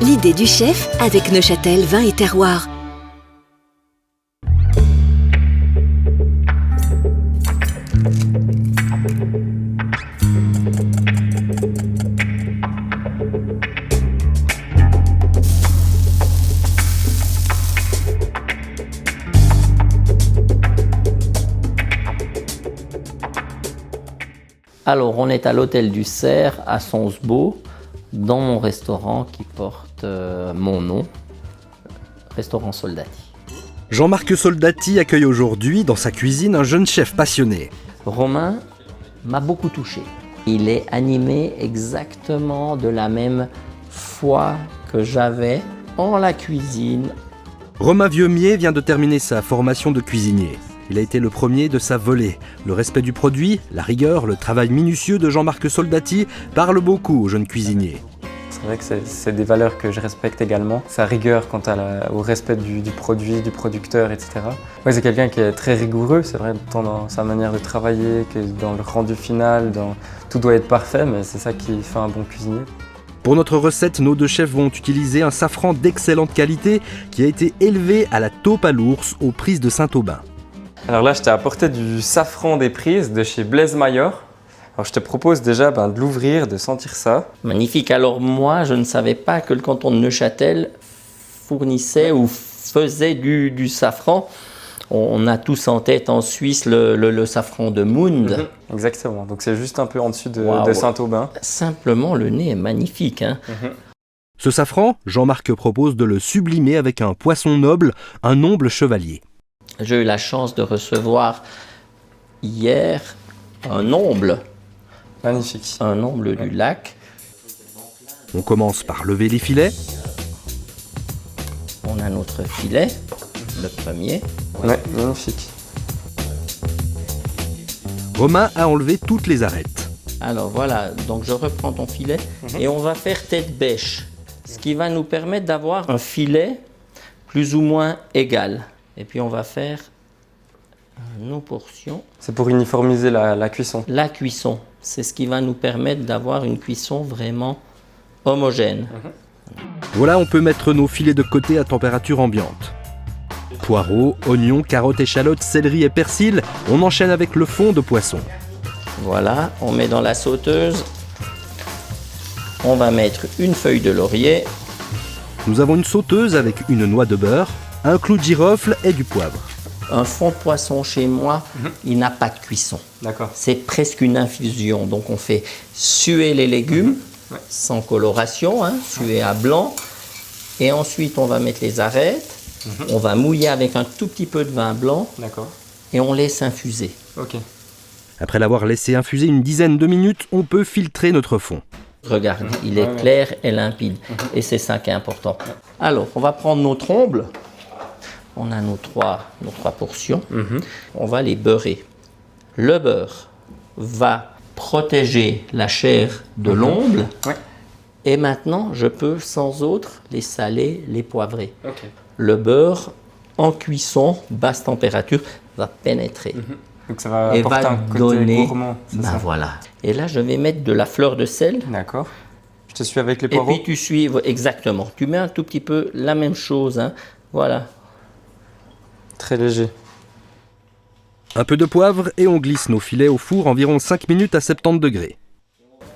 L'idée du chef avec Neuchâtel Vin et Terroir. Alors, on est à l'hôtel du Cerf à Sonsbeau, dans mon restaurant qui porte mon nom, Restaurant Soldati. Jean-Marc Soldati accueille aujourd'hui dans sa cuisine un jeune chef passionné. Romain m'a beaucoup touché. Il est animé exactement de la même foi que j'avais en la cuisine. Romain Vieumier vient de terminer sa formation de cuisinier. Il a été le premier de sa volée. Le respect du produit, la rigueur, le travail minutieux de Jean-Marc Soldati parlent beaucoup aux jeunes cuisiniers. C'est vrai que c'est des valeurs que je respecte également. Sa rigueur quant au respect du produit, du producteur, etc. Ouais, c'est quelqu'un qui est très rigoureux, c'est vrai, tant dans sa manière de travailler que dans le rendu final. Tout doit être parfait, mais c'est ça qui fait un bon cuisinier. Pour notre recette, nos deux chefs vont utiliser un safran d'excellente qualité qui a été élevé à la taupe à l'ours aux Prises de Saint-Aubin. Alors là, je t'ai apporté du safran des Prises de chez Blaise Maillot. Alors je te propose déjà de l'ouvrir, de sentir ça. Magnifique. Alors moi, je ne savais pas que le canton de Neuchâtel fournissait ou faisait du safran. On a tous en tête en Suisse le safran de Mund. Exactement, donc c'est juste un peu en dessus de Saint-Aubin. Simplement, le nez est magnifique. Ce safran, Jean-Marc propose de le sublimer avec un poisson noble, un nomble chevalier. J'ai eu la chance de recevoir hier un nomble. Magnifique. Un nomble du lac. On commence par lever les filets. On a notre filet, le premier. Ouais, magnifique. Romain a enlevé toutes les arêtes. Alors voilà, donc je reprends ton filet et on va faire tête bêche. Ce qui va nous permettre d'avoir un filet plus ou moins égal. Et puis on va faire nos portions. C'est pour uniformiser la cuisson. La cuisson, c'est ce qui va nous permettre d'avoir une cuisson vraiment homogène. Voilà, on peut mettre nos filets de côté à température ambiante. Poireaux, oignons, carottes, échalotes, céleri et persil, on enchaîne avec le fond de poisson. Voilà, on met dans la sauteuse. On va mettre une feuille de laurier. Nous avons une sauteuse avec une noix de beurre, un clou de girofle et du poivre. Un fond de poisson chez moi, il n'a pas de cuisson. D'accord. C'est presque une infusion. Donc on fait suer les légumes sans coloration, suer à blanc. Et ensuite on va mettre les arêtes. On va mouiller avec un tout petit peu de vin blanc. D'accord. Et on laisse infuser. Ok. Après l'avoir laissé infuser une dizaine de minutes, on peut filtrer notre fond. Regarde, il est clair et limpide. Et c'est ça qui est important. Alors, on va prendre nos trombles. On a nos trois portions. On va les beurrer. Le beurre va protéger la chair de l'omble. Ouais. Et maintenant, je peux sans autre les saler, les poivrer. Ok. Le beurre, en cuisson, basse température, va pénétrer. Donc ça va Et apporter va un côté donner, gourmand, c'est ça? voilà. Et là, je vais mettre de la fleur de sel. D'accord. Je te suis avec les Et poireaux. puis tu suis, exactement. Tu mets un tout petit peu la même chose. Voilà. Très léger. Un peu de poivre et on glisse nos filets au four environ 5 minutes à 70 degrés.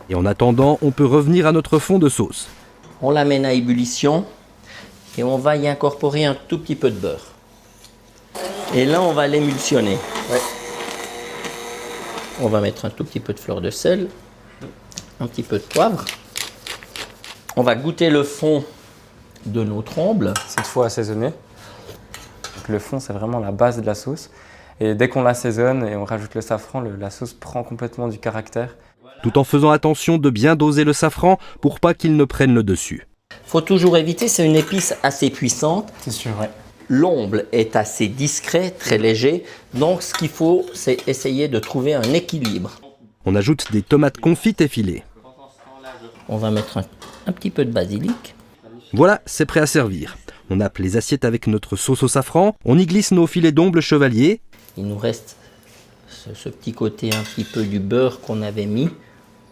Et en attendant, on peut revenir à notre fond de sauce. On l'amène à ébullition et on va y incorporer un tout petit peu de beurre. Et là, on va l'émulsionner. Ouais. On va mettre un tout petit peu de fleur de sel, un petit peu de poivre. On va goûter le fond de nos trombles. Cette fois assaisonné. Donc le fond, c'est vraiment la base de la sauce. Et dès qu'on l'assaisonne et on rajoute le safran, la sauce prend complètement du caractère. Tout en faisant attention de bien doser le safran pour pas qu'il ne prenne le dessus. Faut toujours éviter, c'est une épice assez puissante. C'est sûr, ouais. L'omble est assez discret, très léger. Donc ce qu'il faut, c'est essayer de trouver un équilibre. On ajoute des tomates confites et filées. On va mettre un petit peu de basilic. Voilà, c'est prêt à servir. On nappe les assiettes avec notre sauce au safran, on y glisse nos filets d'omble chevalier. Il nous reste ce petit côté un petit peu du beurre qu'on avait mis.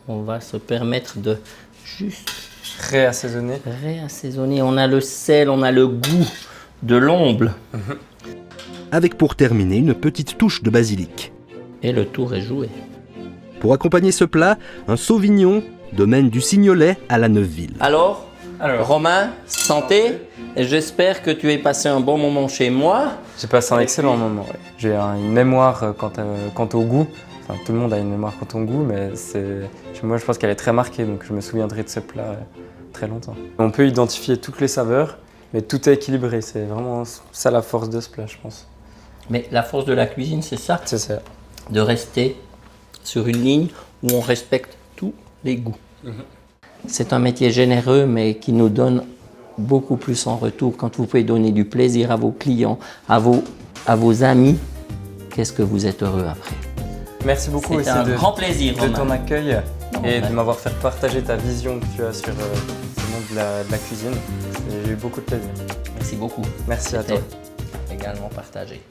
On va se permettre de juste Réassaisonner. Réassaisonner. On a le sel, on a le goût de l'omble. Avec pour terminer une petite touche de basilic. Et le tour est joué. Pour accompagner ce plat, un sauvignon, domaine du Signolet à la Neuveville. Alors, Romain, santé. Et j'espère que tu aies passé un bon moment chez moi. J'ai passé un excellent moment. Ouais. J'ai une mémoire quant au goût. Enfin, tout le monde a une mémoire quant au goût, mais moi je pense qu'elle est très marquée, donc je me souviendrai de ce plat très longtemps. On peut identifier toutes les saveurs, mais tout est équilibré. C'est vraiment ça la force de ce plat, je pense. Mais la force de la cuisine, c'est ça. C'est ça. De rester sur une ligne où on respecte tous les goûts. C'est un métier généreux, mais qui nous donne beaucoup plus en retour. Quand vous pouvez donner du plaisir à vos clients, à vos amis, qu'est-ce que vous êtes heureux après. Merci beaucoup C'était un grand plaisir, de Romain. ton accueil et de m'avoir fait partager ta vision que tu as sur le monde de la cuisine. J'ai eu beaucoup de plaisir. Merci beaucoup. Merci à toi. C'était également partagé.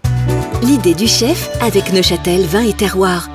L'idée du chef avec Neuchâtel Vin et Terroir.